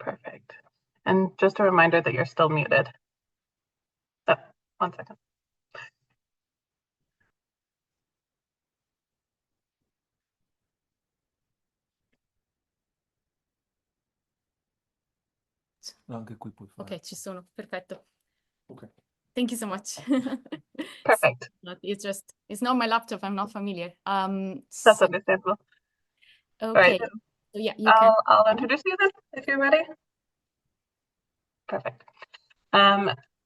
Perfect. And just a reminder that you're still muted. Oh, 1 second. No, anche qui puoi fare. Ok, ci sono, perfetto. Ok. Thank you so much. Perfect. It's not my laptop, I'm not familiar. That's understandable. Okay. All right. So yeah, you can. I'll introduce you then, if you're ready. Perfect.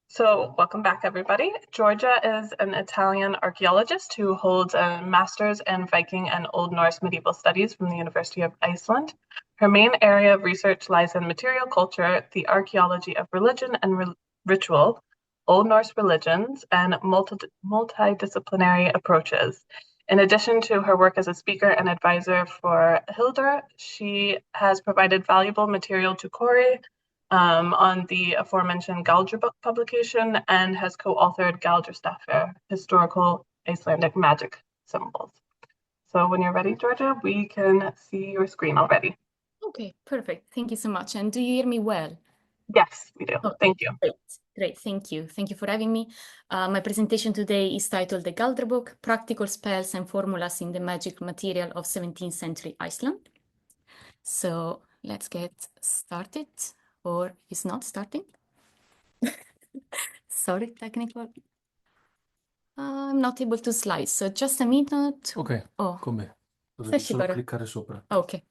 So welcome back, everybody. Giorgia is an Italian archaeologist who holds a master's in Viking and Old Norse medieval studies from the University of Iceland. Her main area of research lies in material culture, the archaeology of religion and ritual, Old Norse religions, and multidisciplinary approaches. In addition to her work as a speaker and advisor for Hildur, she has provided valuable material to Corey on the aforementioned Galdrabók publication and has co-authored Galdrastafir, Historical Icelandic Magic Symbols. So when you're ready, Giorgia, we can see your screen already. Okay, perfect. Thank you so much. And do you hear me well? Yes, we do. Okay, thank you. Great, thank you. Thank you for having me. My presentation today is titled The Galdrabók, Practical Spells and Formulas in the Magic Material of 17th Century Iceland. So let's get started, or it's not starting. Sorry, technical. I'm not able to slide, so just a minute. Ok, Oh, come? Dovevi solo cliccare sopra. okay.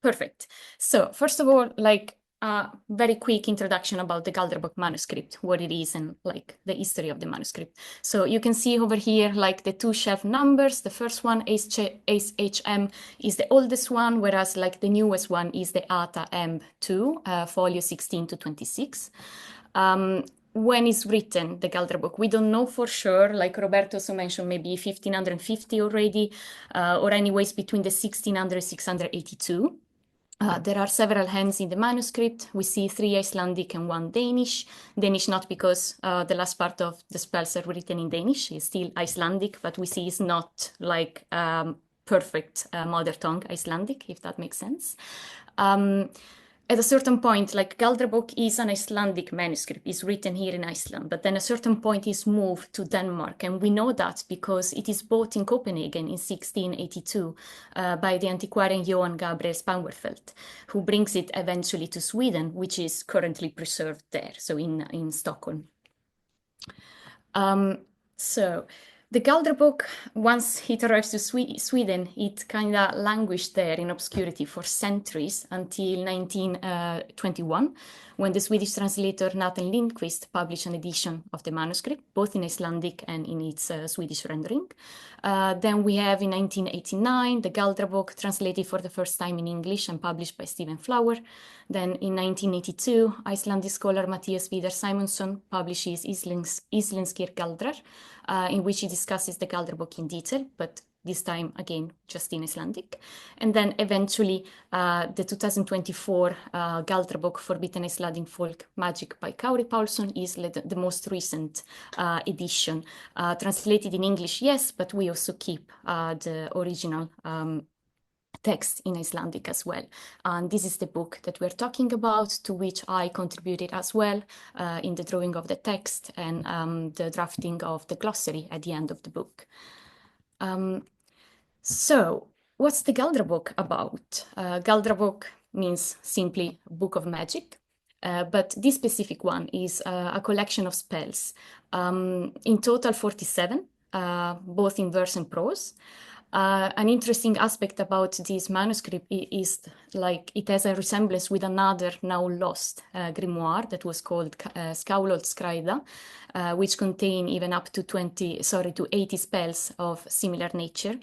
Perfect. So first of all, like a very quick introduction about the Galdrabók manuscript, what it is and like the history of the manuscript. So you can see over here like the two shelf numbers. The first one, HM, is the oldest one, whereas like the newest one is the ATA M2, folio 16 to 26. When it's written, the Galdrabók, we don't know for sure, like Roberto also mentioned, maybe 1550 already, or anyways between the 1600 and 682. There are several hands in the manuscript. We see 3 Icelandic and 1 Danish. Danish not because the last part of the spells are written in Danish. It's still Icelandic, but we see it's not like perfect mother tongue Icelandic, if that makes sense. At a certain point, like Galdrabók is an Icelandic manuscript, it's written here in Iceland, but then a certain point is moved to Denmark. And we know that because it is bought in Copenhagen in 1682 by the antiquarian Johan Gabriel Spanwerfelt, who brings it eventually to Sweden, which is currently preserved there, so in Stockholm. So the Galdrabók, once it arrives to Sweden, it kind of languished there in obscurity for centuries until 1921, when the Swedish translator Nathan Lindqvist published an edition of the manuscript, both in Icelandic and in its Swedish rendering. Then we have in 1989 the Galdrabók translated for the first time in English and published by Stephen Flower. Then in 1982, Icelandic scholar Mattias Vidar Simonsson publishes Íslenskir Galdrar, in which he discusses the Galdrabók in detail, but this time again just in Icelandic. And then eventually the 2024 Galdrabók Forbidden Icelandic Folk Magic by Kári Pálsson is the most recent edition. Translated in English, yes, but we also keep the original text in Icelandic as well. And this is the book that we're talking about, to which I contributed as well in the drawing of the text and the drafting of the glossary at the end of the book. So what's the Galdrabók about? Galdrabók means simply book of magic. But this specific one is a collection of spells, in total 47, both in verse and prose. An interesting aspect about this manuscript is like it has a resemblance with another now lost grimoire that was called Skálöld Skræða, which contain even up to 80 spells of similar nature.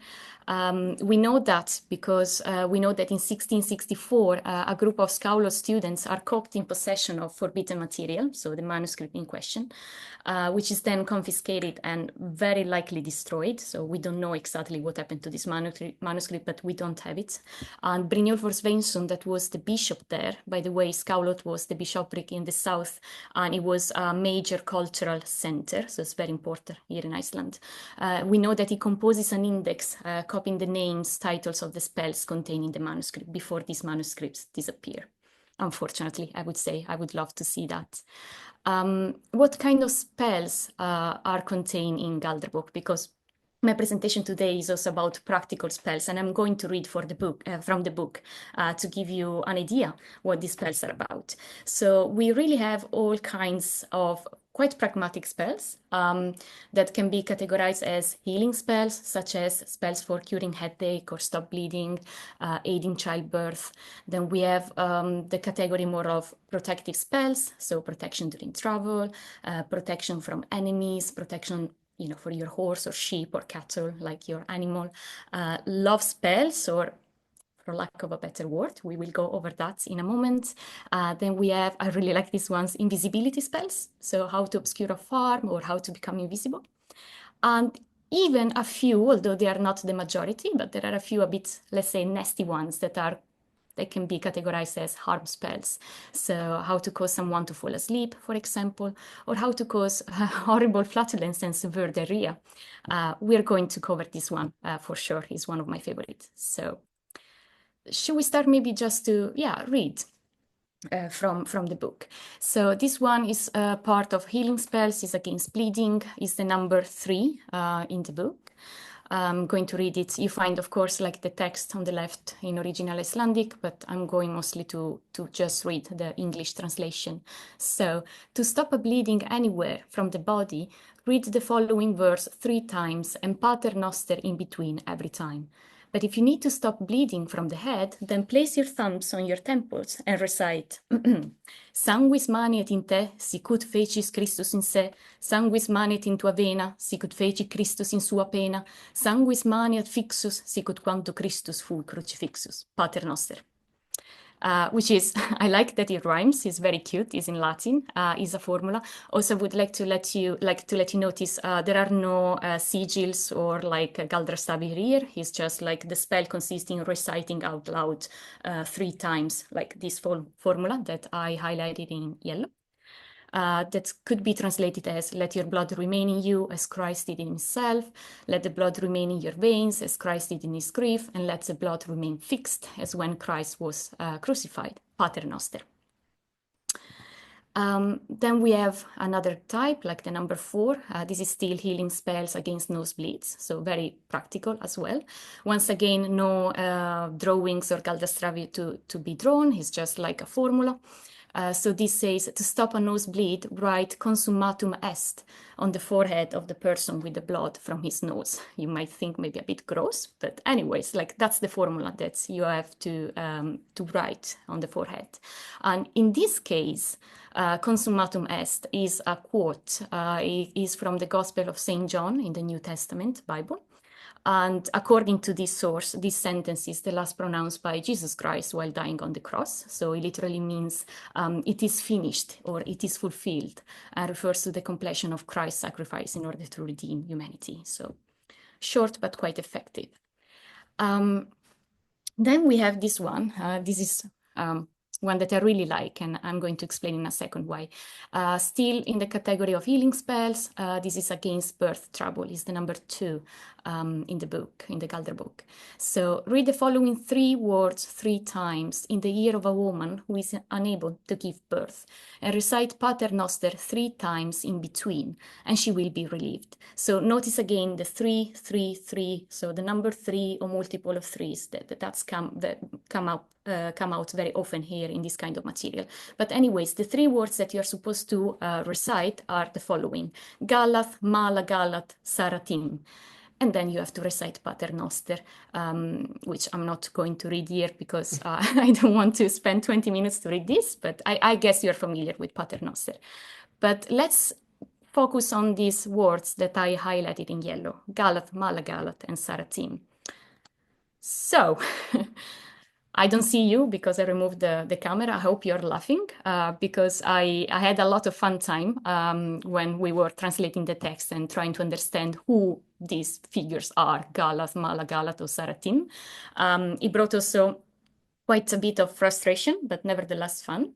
We know that because we know that in 1664, a group of Skálöld students are caught in possession of forbidden material, so the manuscript in question, which is then confiscated and very likely destroyed. So we don't know exactly what happened to this manuscript, but we don't have it. And Brynjolfur Sveinsson, that was the bishop there. By the way, Skálholt was the bishopric in the south, and it was a major cultural center, so it's very important here in Iceland. We know that he composes an index copying the names, titles of the spells contained in the manuscript before these manuscripts disappear. Unfortunately, I would say I would love to see that. What kind of spells are contained in Galdrabók? Because my presentation today is also about practical spells, and I'm going to read from the book to give you an idea what these spells are about. So we really have all kinds of quite pragmatic spells that can be categorized as healing spells, such as spells for curing headache or stop bleeding, aiding childbirth. Then we have the category more of protective spells, so protection during travel, protection from enemies, protection for your horse or sheep or cattle, like your animal, love spells, or for lack of a better word, we will go over that in a moment. Then we have, I really like these ones, invisibility spells, so how to obscure a farm or how to become invisible. And even a few, although they are not the majority, but there are a few a bit, let's say, nasty ones that can be categorized as harm spells. So how to cause someone to fall asleep, for example, or how to cause horrible flatulence and severe diarrhea. We're going to cover this one for sure. It's one of my favorites. So should we start maybe just to, read from the book. So this one is part of healing spells, is against bleeding, is the number 3 in the book. I'm going to read it. You find, of course, like the text on the left in original Icelandic, but I'm going mostly to just read the English translation. So, to stop a bleeding anywhere from the body, read the following verse 3 times and pater noster in between every time. But if you need to stop bleeding from the head, then place your thumbs on your temples and recite Sanguis manet in te, sicut fecis Christus in se, sanguis manet in tua vena, sicut feci Christus in sua pena, sanguis manet fixus, sicut quanto Christus fu crucifixus. Pater noster. Which is, I like that it rhymes, it's very cute, it's in Latin, is a formula. Also would like to let you notice there are no sigils or like Galdrastafi here, it's just like the spell consisting in reciting out loud 3 times, like this formula that I highlighted in yellow. That could be translated as, let your blood remain in you as Christ did in himself, let the blood remain in your veins as Christ did in his grief, and let the blood remain fixed as when Christ was crucified, Pater Noster. Then we have another type, like the number 4. This is still healing spells against nosebleeds, so very practical as well. Once again, no drawings or Galdrastafi to be drawn, it's just like a formula. So this says, to stop a nosebleed, write consummatum est on the forehead of the person with the blood from his nose. You might think maybe a bit gross, but anyways, like that's the formula that you have to write on the forehead. And in this case, consummatum est is a quote. It is from the Gospel of St. John in the New Testament Bible. And according to this source, this sentence is the last pronounced by Jesus Christ while dying on the cross. So it literally means it is finished or it is fulfilled, and refers to the completion of Christ's sacrifice in order to redeem humanity. So short but quite effective. Then we have this one. This is one that I really like, and I'm going to explain in a second why. Still in the category of healing spells, this is against birth trouble, is the number 2 in the book, in the Galdrabók. So read the following 3 words 3 times in the ear of a woman who is unable to give birth, and recite Pater Noster 3 times in between, and she will be relieved. So notice again the 3, 3, 3, so the number 3 or multiple of 3s that's come out very often here in this kind of material. But anyways, the 3 words that you're supposed to recite are the following: Galath, Mala Galat, Saratim. And then you have to recite Pater Noster, which I'm not going to read here because I don't want to spend 20 minutes to read this, but I guess you're familiar with Pater Noster. But let's focus on these words that I highlighted in yellow: Galath, Mala Galat, and Saratim. So, I don't see you because I removed the camera. I hope you're laughing because I had a lot of fun time when we were translating the text and trying to understand who these figures are Galath, Mala, Galath, or Saratim. It brought also quite a bit of frustration, but nevertheless fun.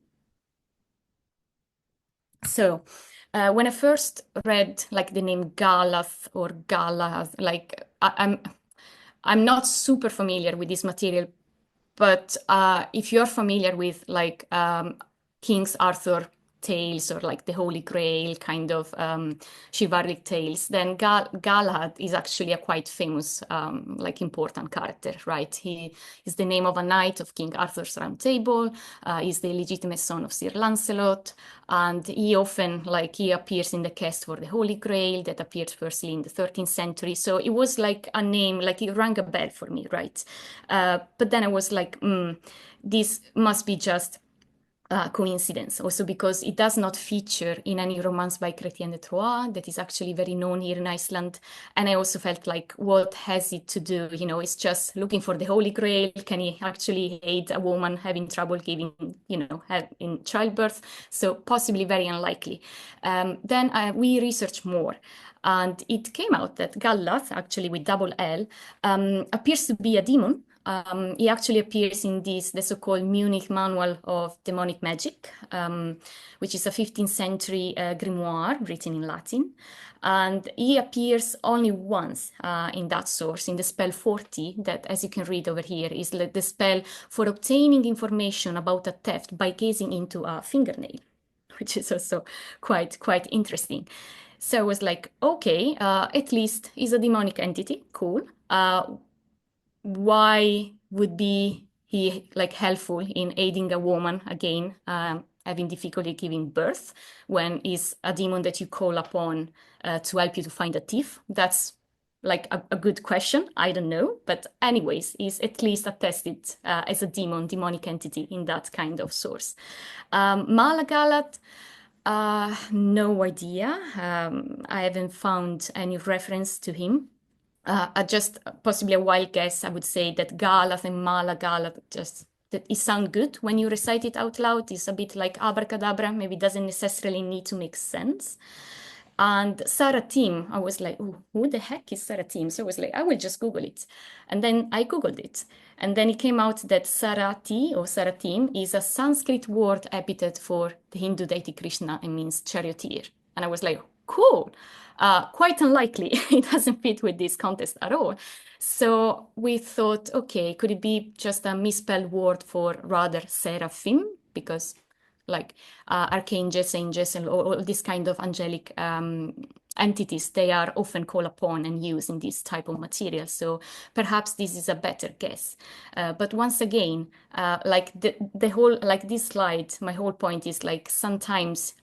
So when I first read like the name Galath or Galath, like I'm not super familiar with this material, but if you're familiar with like King's Arthur tales or like the Holy Grail kind of chivalric tales, then Galahad is actually a quite famous, like important character, right? He is the name of a knight of King Arthur's Round Table. He's the legitimate son of Sir Lancelot, and he often like he appears in the quest for the Holy Grail that appeared firstly in the 13th century. So it was like a name, like it rang a bell for me, right? But then I was like, this must be just coincidence, also because it does not feature in any romance by Chrétien de Troyes that is actually very known here in Iceland. And I also felt like, what has it to do? You know, it's just looking for the Holy Grail. Can he actually aid a woman having trouble giving, you know, in childbirth? So possibly very unlikely. Then we researched more. And it came out that Galath, actually with double L, appears to be a demon. He actually appears in the so-called Munich Manual of Demonic Magic, which is a 15th century grimoire written in Latin. And he appears only once in that source, in the spell 40, that, as you can read over here, is the spell for obtaining information about a theft by gazing into a fingernail, which is also quite interesting. So I was like, okay, at least he's a demonic entity, cool. Why would be he like helpful in aiding a woman again having difficulty giving birth when he's a demon that you call upon to help you to find a thief? That's like a good question. I don't know, but anyways, he's at least attested as a demonic entity in that kind of source. Malagalat. No idea. I haven't found any reference to him. Just possibly a wild guess, I would say that Galath and Mala Galath just that it sounds good when you recite it out loud. It's a bit like abracadabra, maybe doesn't necessarily need to make sense. And Saratim, I was like, who the heck is Saratim? So I was like, I will just Google it. And then I Googled it. And then it came out that Sarati or Saratim is a Sanskrit word epithet for the Hindu deity Krishna and means charioteer. And I was like, cool. Quite unlikely. It doesn't fit with this context at all. So we thought, okay, could it be just a misspelled word for rather seraphim? Because like archangels, angels, and all these kind of angelic entities, they are often called upon and used in this type of material. So perhaps this is a better guess. But once again, like the whole, like this slide, my whole point is like sometimes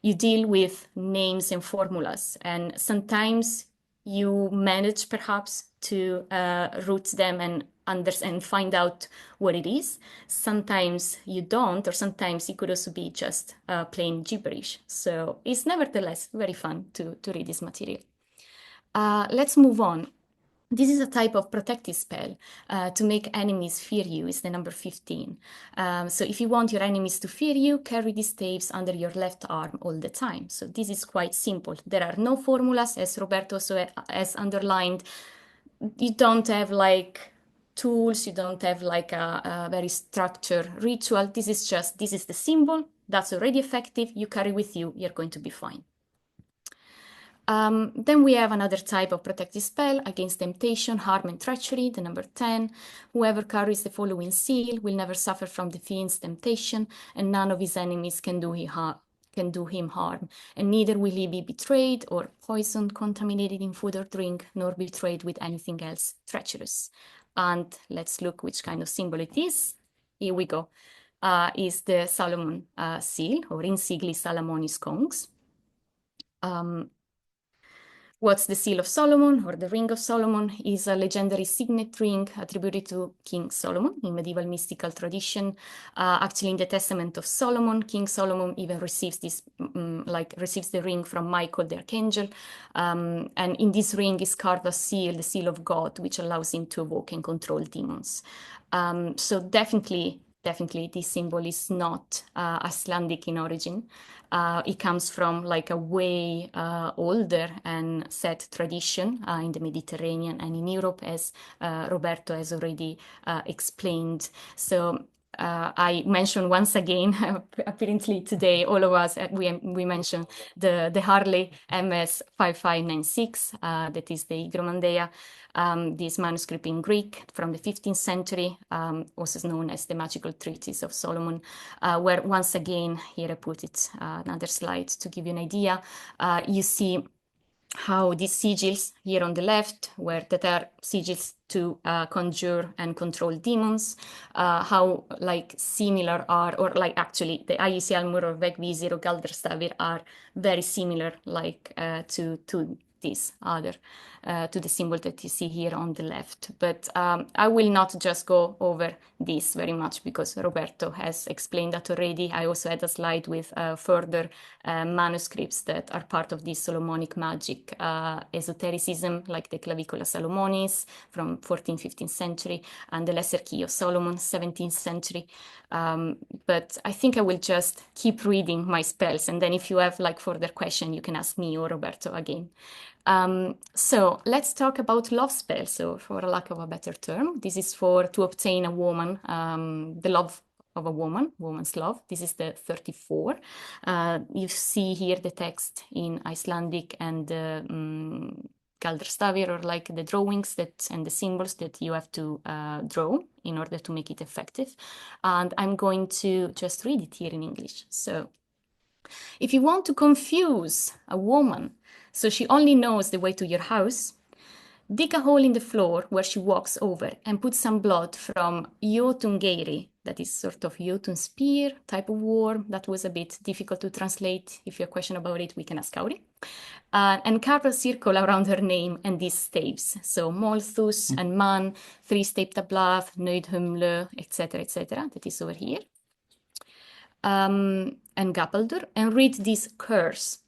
you deal with names and formulas, and sometimes you manage perhaps to root them and find out what it is. Sometimes you don't, or sometimes it could also be just plain gibberish. So it's nevertheless very fun to read this material. Let's move on. This is a type of protective spell to make enemies fear you. It's the number 15. So if you want your enemies to fear you, carry these staves under your left arm all the time. So this is quite simple. There are no formulas, as Roberto also has underlined. You don't have like tools, you don't have like a very structured ritual. This is the symbol, that's already effective, you carry with you, you're going to be fine. Then we have another type of protective spell against temptation, harm, and treachery, the number 10. Whoever carries the following seal will never suffer from the fiend's temptation, and none of his enemies can do him harm, and neither will he be betrayed or poisoned, contaminated in food or drink, nor betrayed with anything else treacherous. And let's look which kind of symbol it is. Here we go. Is the Solomon seal, or Insigli Salomonis Congs. What's the Seal of Solomon, or the Ring of Solomon? Is a legendary signet ring attributed to King Solomon in medieval mystical tradition. Actually, in the Testament of Solomon, King Solomon even receives receives the ring from Michael the Archangel. And in this ring is carved a seal, the seal of God, which allows him to evoke and control demons. So definitely definitely this symbol is not Icelandic in origin. It comes from like a way older and set tradition in the Mediterranean and in Europe, as Roberto has already explained. So I mentioned once again, apparently today, all of us, we mentioned the Harley MS 5596, that is the Hygromandea, this manuscript in Greek from the 15th century, also known as the Magical Treatise of Solomon, where once again, here I put it, another slide to give you an idea, you see how these sigils here on the left, where that are sigils to conjure and control demons, how like similar are, or like actually the Ægisjalmur or Vegvísir or Galdrastafir are very similar like to this other, to the symbol that you see here on the left. But I will not just go over this very much because Roberto has explained that already. I also had a slide with further manuscripts that are part of this Solomonic magic esotericism, like the Clavicula Salomonis from 14th, 15th century, and the Lesser Key of Solomon, 17th century. But I think I will just keep reading my spells, and then if you have like further question, you can ask me or Roberto again. So let's talk about love spells. So for a lack of a better term, this is to obtain a woman, the love of a woman's love. This is the 34. You see here the text in Icelandic and Galdrastafir, or like the drawings and the symbols that you have to draw in order to make it effective. And I'm going to just read it here in English. So if you want to confuse a woman so she only knows the way to your house, dig a hole in the floor where she walks over and put some blood from Jotungeiri, that is sort of Jotun spear type of war. That was a bit difficult to translate. If you have a question about it, we can ask Kauri. And carve a circle around her name and these staves. So Molthus and Man, 3-staped Tablaf, Neudhumle, etc., that is over here. And Gapaldur, and read this curse.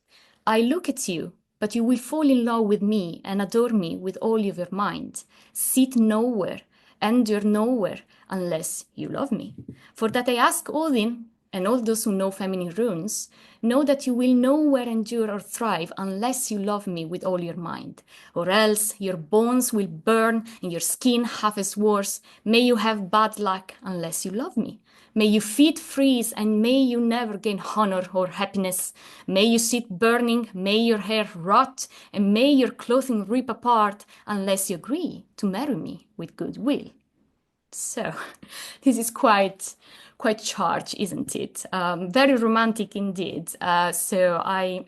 I look at you, but you will fall in love with me and adore me with all of your mind. Sit nowhere, endure nowhere, unless you love me. For that I ask Odin, and all those who know feminine runes, know that you will nowhere endure or thrive unless you love me with all your mind. Or else your bones will burn and your skin half as worse. May you have bad luck unless you love me. May your feet freeze and may you never gain honor or happiness. May you sit burning, may your hair rot, and may your clothing rip apart unless you agree to marry me with good will. So this is quite charged, isn't it? Very romantic indeed. So I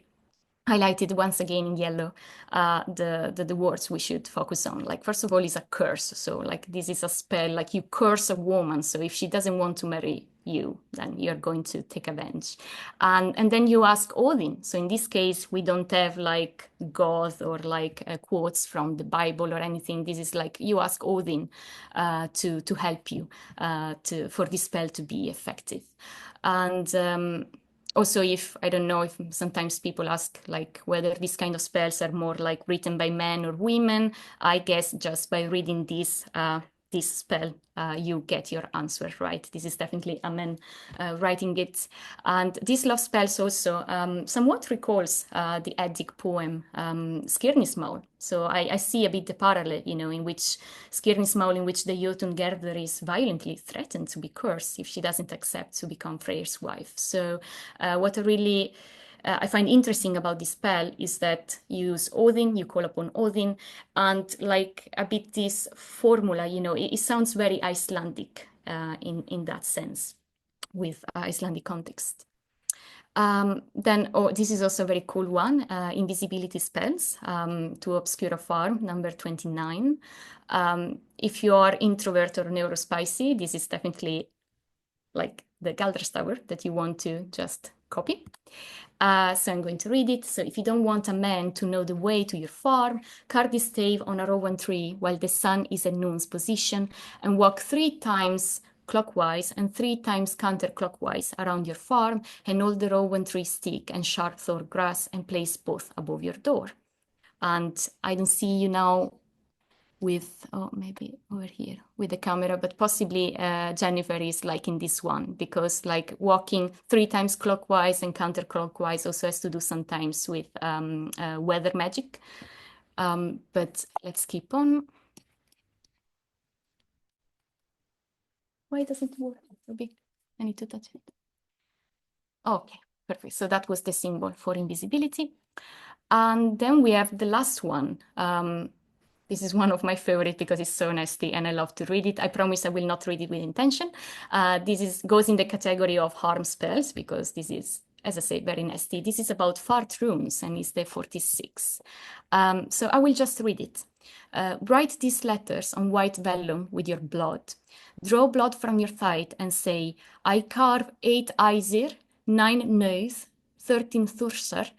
highlighted once again in yellow the words we should focus on. Like, first of all, is a curse. So like this is a spell, like you curse a woman. So if she doesn't want to marry you, then you're going to take revenge. And then you ask Odin. So in this case, we don't have like God or like quotes from the Bible or anything. This is like you ask Odin to help you for this spell to be effective. And also, if I don't know, if sometimes people ask like whether these kind of spells are more like written by men or women, I guess just by reading this spell, you get your answer, right? This is definitely a man writing it. And this love spells also somewhat recalls the Eddic poem Skirnismál. So I see a bit the parallel, in which Skirnismál, in which the Jotungerðr is violently threatened to be cursed if she doesn't accept to become Freyr's wife. So what I find interesting about this spell is that you use Odin, you call upon Odin, and like a bit this formula, it sounds very Icelandic in that sense, with Icelandic context. This is also a very cool one, invisibility spells to obscure a farm, number 29. If you are introvert or neurospicy, this is definitely like the Galdrastafir that you want to just copy. So I'm going to read it. So if you don't want a man to know the way to your farm, carve this stave on a rowan tree while the sun is at noon's position, and walk 3 times clockwise and 3 times counterclockwise around your farm, and hold the rowan tree stick and sharp thorn grass and place both above your door. And I don't see you now with, oh, maybe over here with the camera, but possibly Jennifer is like in this one, because like walking 3 times clockwise and counterclockwise also has to do sometimes with weather magic. But let's keep on. Why doesn't it work? Maybe I need to touch it. Okay, perfect. So that was the symbol for invisibility. And then we have the last one. This is one of my favorite because it's so nasty and I love to read it. I promise I will not read it with intention. This goes in the category of harm spells because this is, as I say, very nasty. This is about fart rooms and it's the 46. So I will just read it. Write these letters on white vellum with your blood. Draw blood from your thigh and say, I carve 8 Aesir, 9 Nöth, 13 Thursar,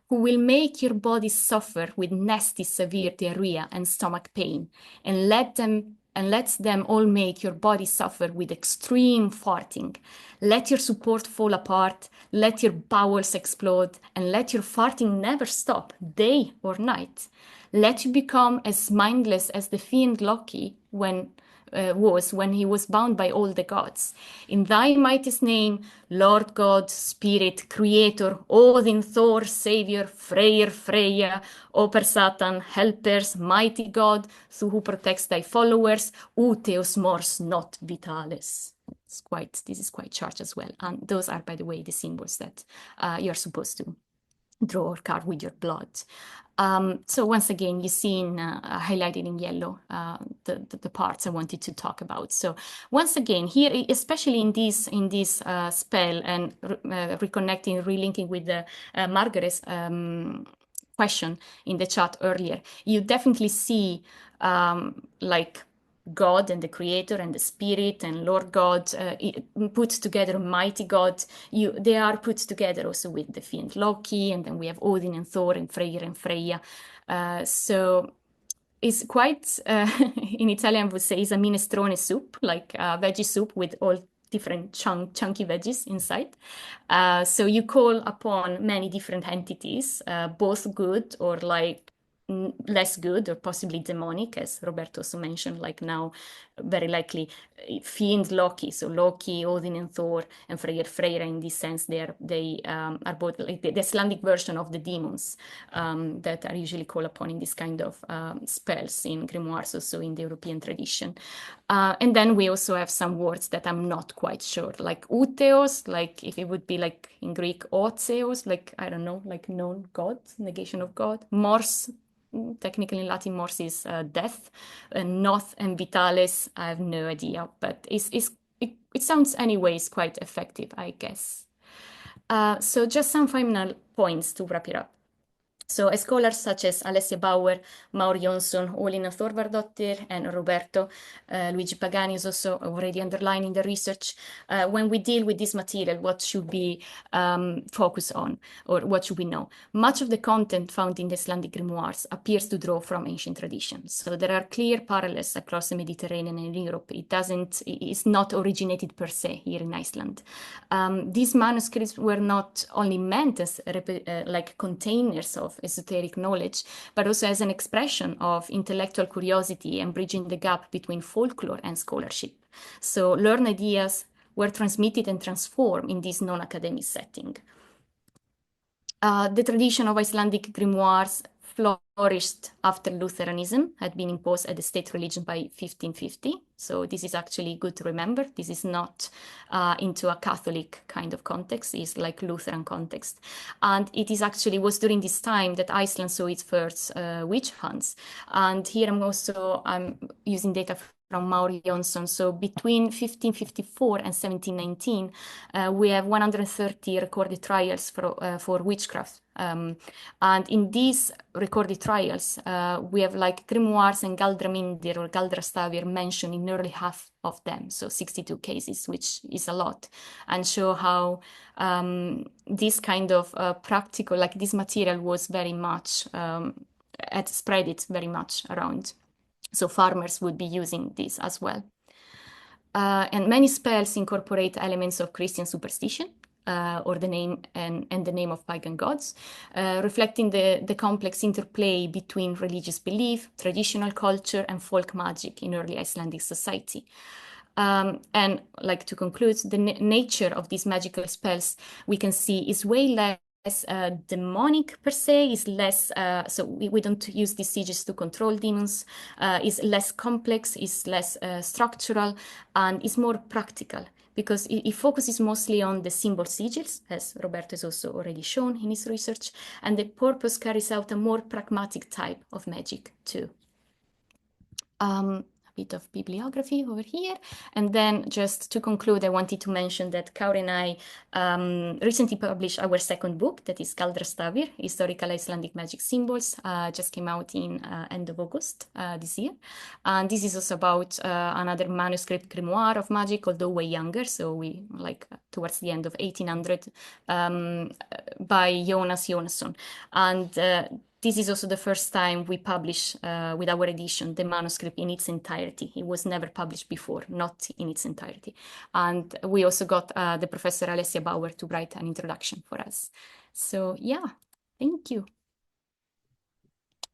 who will make your body suffer with nasty severe diarrhea and stomach pain, and let them all make your body suffer with extreme farting. Let your support fall apart, let your bowels explode, and let your farting never stop, day or night. Let you become as mindless as the fiend Loki was when he was bound by all the gods. In thy mightiest name, Lord God, Spirit, Creator, Odin, Thor, Savior, Freyr, Freya, Oper Satan, Helpers, Mighty God, who protects thy followers, Uteos mors not vitalis. This is quite charged as well. And those are, by the way, the symbols that you're supposed to draw or carve with your blood. So once again, you see highlighted in yellow the parts I wanted to talk about. So once again, here, especially in this spell and reconnecting, relinking with the Margaret's question in the chat earlier, you definitely see like God and the Creator and the Spirit and Lord God put together, Mighty God. They are put together also with the fiend Loki, and then we have Odin and Thor and Freyr and Freya. So it's quite, in Italian I would say, it's a minestrone soup, like a veggie soup with all different chunky veggies inside. So you call upon many different entities, both good or like less good or possibly demonic, as Roberto also mentioned, like now very likely fiend Loki. So Loki, Odin and Thor and Freyra in this sense, they are both like the Icelandic version of the demons that are usually called upon in this kind of spells in grimoires, also in the European tradition. And then we also have some words that I'm not quite sure, like Uteos, like if it would be like in Greek, Otheos, like, I don't know, like known God, negation of God. Mors, technically in Latin, mors is death. Noth and vitalis, I have no idea, but it sounds anyways quite effective, I guess. So just some final points to wrap it up. So scholars such as Alessia Bauer, Maur Jonsson, Olina Thorvardottir, and Roberto Luigi Pagani is also already underlining the research. When we deal with this material, what should we focus on, or what should we know? Much of the content found in the Icelandic grimoires appears to draw from ancient traditions. So there are clear parallels across the Mediterranean and Europe. It's not originated per se here in Iceland. These manuscripts were not only meant as like containers of esoteric knowledge, but also as an expression of intellectual curiosity and bridging the gap between folklore and scholarship. So learned ideas were transmitted and transformed in this non-academic setting. The tradition of Icelandic grimoires flourished after Lutheranism had been imposed as the state religion by 1550. So this is actually good to remember. This is not into a Catholic kind of context. It's like Lutheran context. And it is actually was during this time that Iceland saw its first witch hunts. And here I'm using data from Maur Jonsson. So between 1554 and 1719, we have 130 recorded trials for witchcraft. And in these recorded trials, we have like grimoires and Galdramindir or Galdrastafir mentioned in nearly half of them, so 62 cases, which is a lot, and show how this kind of practical, like this material was very much, had spread it very much around. So farmers would be using this as well. And many spells incorporate elements of Christian superstition. or the name and the name of pagan gods, reflecting the complex interplay between religious belief, traditional culture, and folk magic in early Icelandic society. And like to conclude, the nature of these magical spells we can see is way less demonic per se, is less, so we don't use these sieges to control demons, is less complex, is less structural, and is more practical, because it focuses mostly on the symbol sigils, as Roberto has also already shown in his research, and the purpose carries out a more pragmatic type of magic too. A bit of bibliography over here. And then just to conclude, I wanted to mention that Kauri and I recently published our second book, that is Galdrastafir, Historical Icelandic Magic Symbols, just came out in end of August this year. And this is also about another manuscript grimoire of magic, although way younger, so we like towards the end of 1800, by Jonas Jonasson. And this is also the first time we publish with our edition the manuscript in its entirety. It was never published before, not in its entirety. And we also got the Professor Alessia Bauer to write an introduction for us. So yeah, thank you.